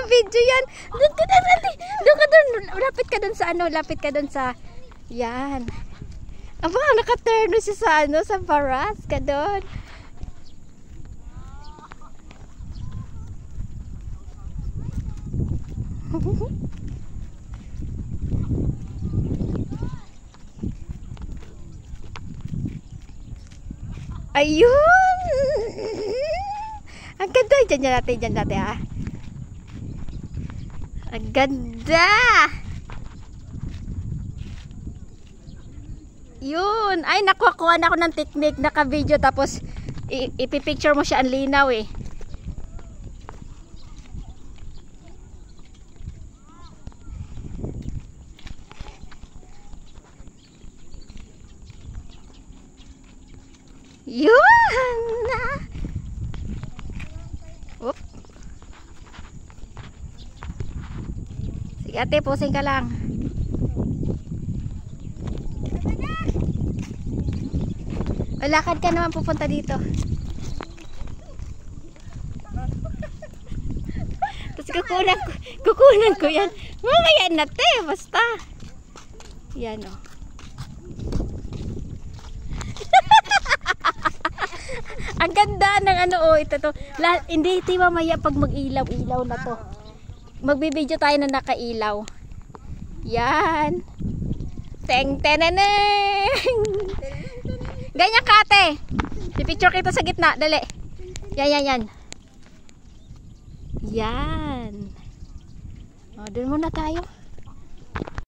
naka-video yan. Doon ka doon, Randy. Doon ka doon. Lapit ka doon sa ano. Lapit ka doon sa... Yan. Aba, naka-turn siya sa ano. Sa baras ka doon. Ayun! Ang ganda! Diyan natin ha. Ang ganda! Yun! Ay, nakuha na ako ng technique, naka-video, tapos ipipicture mo siya ang linaw eh. Yun! Oop. Sige ate, posing ka lang. Lakad ka naman pupunta dito. Tapos kukunan ko yan. Mamaya na te, basta. Yan o. Ang ganda ng ano oh, ito to. Hindi ito mamaya pag mag-ilaw-ilaw na to. Magbibideo tayo na nakailaw. Yan. Teng teneneng. Ganyan ka ate. Pipicture kita sa gitna, dali. Yan. Yan. O, doon muna tayo.